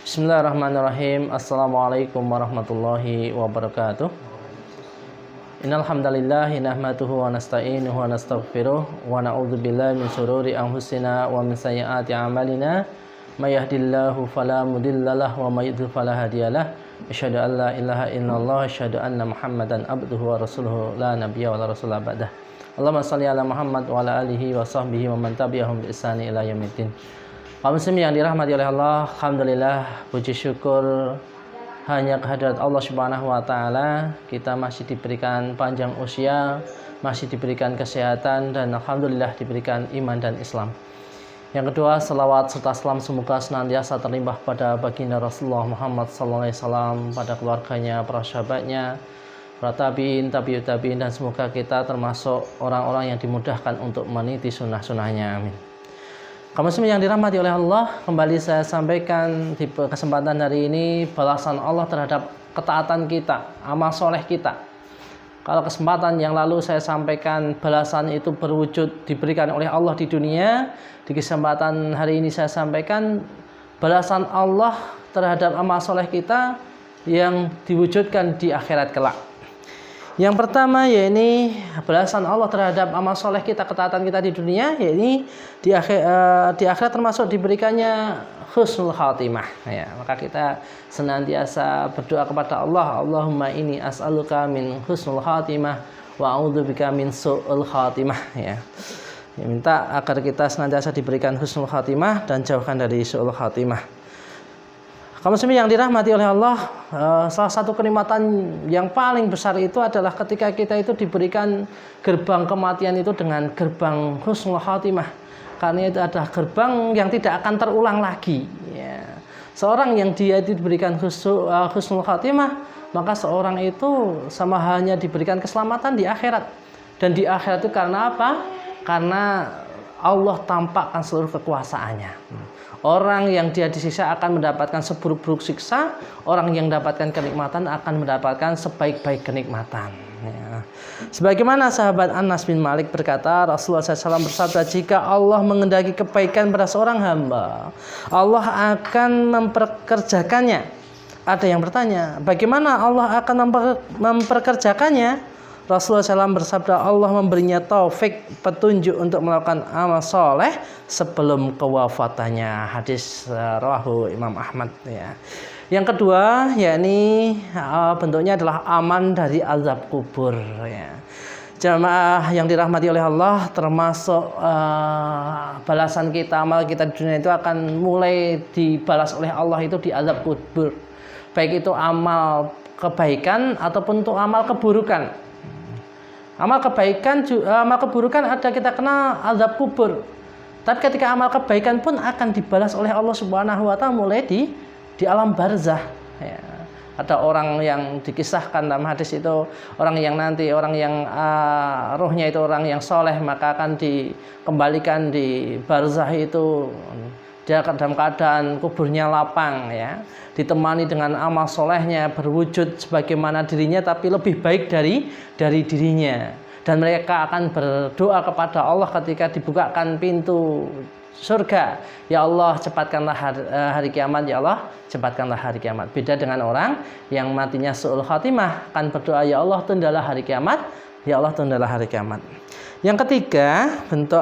Bismillahirrahmanirrahim. Assalamualaikum warahmatullahi wabarakatuh. Innal hamdalillah nahmaduhu wa nasta'inuhu wa nastaghfiruh wa na'udzu billahi min shururi anfusina wa min sayyiati a'malina. May yahdihillahu fala mudhillalah wa may yudhlil fala hadiyalah. Asyhadu an la ilaha illallah wa asyhadu anna Muhammadan abduhu wa rasuluhu la nabiyya wa la rasula ba'dah. Allahumma shalli ala Muhammad wa ala alihi wa sahbihi wa man tabi'ahum bi ihsani ila yaumiddin. Kaum muslim yang dirahmati oleh Allah, alhamdulillah, puji syukur hanya kehadirat Allah Subhanahu wa taala. Kita masih diberikan panjang usia, masih diberikan kesehatan, dan alhamdulillah diberikan iman dan Islam. Yang kedua, selawat serta salam semoga senantiasa terlimpah pada baginda Rasulullah Muhammad SAW, pada keluarganya, para sahabatnya, para tabi'in, tabi'ut tabi'in, dan semoga kita termasuk orang-orang yang dimudahkan untuk meniti sunnah-sunnahnya. Amin. Kaum muslimin yang dirahmati oleh Allah, kembali saya sampaikan di kesempatan hari ini balasan Allah terhadap ketaatan kita, amal soleh kita. Kalau kesempatan yang lalu saya sampaikan balasan itu berwujud diberikan oleh Allah di dunia, di kesempatan hari ini saya sampaikan balasan Allah terhadap amal soleh kita yang diwujudkan di akhirat kelak. Yang pertama yakni balasan Allah terhadap amal soleh kita, ketaatan kita di dunia, yakni di akhirat termasuk diberikannya husnul khatimah. Ya, maka kita senantiasa berdoa kepada Allah, Allahumma inni as'aluka min husnul khatimah wa a'udzubika min su'ul khatimah. Ya, minta agar kita senantiasa diberikan husnul khatimah dan jauhkan dari su'ul khatimah. Kaum muslimin yang dirahmati oleh Allah, salah satu kenikmatan yang paling besar itu adalah ketika kita itu diberikan gerbang kematian itu dengan gerbang husnul khatimah. Karena itu adalah gerbang yang tidak akan terulang lagi. Ya. Seorang yang dia diberikan husnul khatimah, maka seorang itu sama halnya diberikan keselamatan di akhirat. Dan di akhirat itu karena apa? Karena Allah tampakkan seluruh kekuasaannya. Orang yang dia disiksa akan mendapatkan seburuk-buruk siksa, orang yang mendapatkan kenikmatan akan mendapatkan sebaik-baik kenikmatan. Ya. Sebagaimana sahabat Anas bin Malik berkata, Rasulullah SAW bersabda, jika Allah mengendaki kebaikan pada seorang hamba, Allah akan memperkerjakannya. Ada yang bertanya, bagaimana Allah akan memperkerjakannya? Rasulullah SAW bersabda, Allah memberinya taufik, petunjuk untuk melakukan amal soleh sebelum kewafatannya. Hadis rawahu Imam Ahmad. Ya. Yang kedua, yakni bentuknya adalah aman dari azab kubur. Ya. Jamaah yang dirahmati oleh Allah, termasuk balasan kita, amal kita di dunia itu akan mulai dibalas oleh Allah itu di azab kubur. Baik itu amal kebaikan ataupun untuk amal keburukan. Amal kebaikan, amal keburukan ada kita kenal azab kubur. Tapi ketika amal kebaikan pun akan dibalas oleh Allah Subhanahu wa taala mulai di alam barzah. Ya. Ada orang yang dikisahkan dalam hadis itu, orang yang rohnya itu orang yang soleh, maka akan dikembalikan di barzah itu. Dia dalam keadaan kuburnya lapang, ya, ditemani dengan amal solehnya, berwujud sebagaimana dirinya tapi lebih baik dari dirinya. Dan mereka akan berdoa kepada Allah ketika dibukakan pintu surga, ya Allah cepatkanlah hari kiamat, ya Allah cepatkanlah hari kiamat. Beda dengan orang yang matinya su'ul khatimah, akan berdoa, ya Allah tundalah hari kiamat, ya Allah tundalah hari kiamat. Yang ketiga, bentuk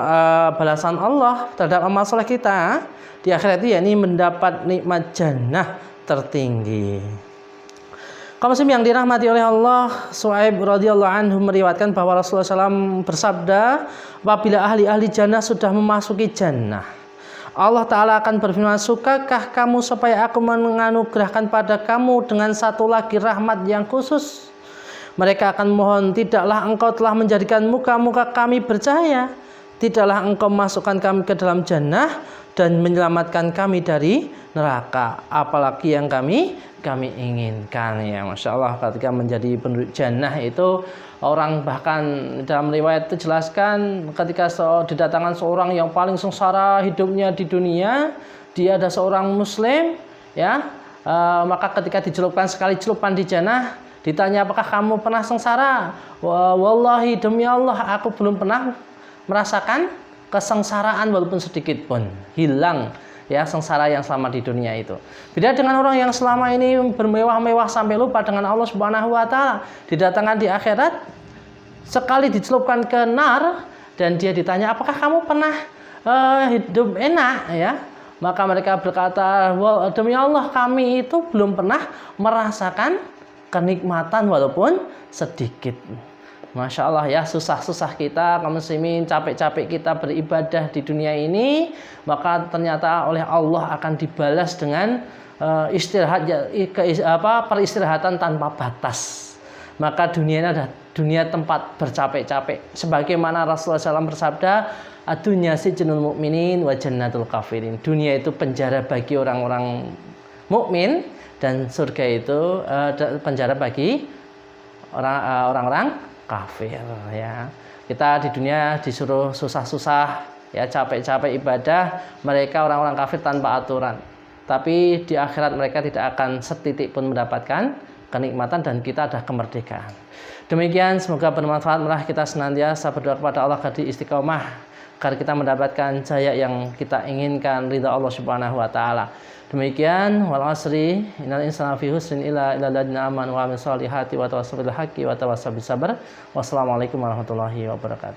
balasan Allah terhadap amal soleh kita di akhirat itu yakni mendapat nikmat jannah tertinggi. Kaum muslim yang dirahmati oleh Allah, Su'aib radhiyallahu anhu meriwayatkan bahwa Rasulullah SAW bersabda, apabila ahli-ahli jannah sudah memasuki jannah, Allah Ta'ala akan berfirman, sukakah kamu supaya aku menganugerahkan pada kamu dengan satu lagi rahmat yang khusus? Mereka akan mohon, tidaklah engkau telah menjadikan muka-muka kami bercahaya, tidaklah engkau masukkan kami ke dalam jannah dan menyelamatkan kami dari neraka, apalagi yang kami inginkan. Ya, Masya Allah, ketika menjadi penduduk jannah itu orang, bahkan dalam riwayat itu jelaskan ketika didatangkan seorang yang paling sengsara hidupnya di dunia, dia ada seorang muslim, ya, maka ketika dicelupkan sekali celupan di jannah, ditanya apakah kamu pernah sengsara? Wallahi demi Allah aku belum pernah merasakan kesengsaraan walaupun sedikit pun. Hilang ya sengsara yang selama di dunia itu. Beda dengan orang yang selama ini bermewah-mewah sampai lupa dengan Allah Subhanahu wa taala. Didatangkan di akhirat, sekali dicelupkan ke nar dan dia ditanya, "Apakah kamu pernah hidup enak?" ya. Maka mereka berkata, "Demi Allah, kami itu belum pernah merasakan kenikmatan walaupun sedikit." Masya Allah ya, susah-susah kita kaum muslimin, capek-capek kita beribadah di dunia ini, maka ternyata oleh Allah akan dibalas dengan peristirahatan tanpa batas. Maka dunia ini adalah dunia tempat bercapek-capek. Sebagaimana Rasulullah SAW bersabda, "Ad-dunya sijnul mu'minin wa jannatul kafirin." Dunia itu penjara bagi orang-orang mukmin dan surga itu penjara bagi orang-orang kafir ya. Kita di dunia disuruh susah-susah ya, capek-capek ibadah, mereka orang-orang kafir tanpa aturan. Tapi di akhirat mereka tidak akan setitik pun mendapatkan kenikmatan dan kita ada kemerdekaan. Demikian, semoga bermanfaat. Marilah kita senantiasa berdoa kepada Allah agar istiqomah, agar kita mendapatkan jaya yang kita inginkan, ridha Allah Subhanahu wa taala. Demikian, wal asri innal insana fi husnin illa alladziina aamanu wa amilus solihati wa tawassaw bil haqqi wa tawassaw bis sabr. Wassalamualaikum warahmatullahi wabarakatuh.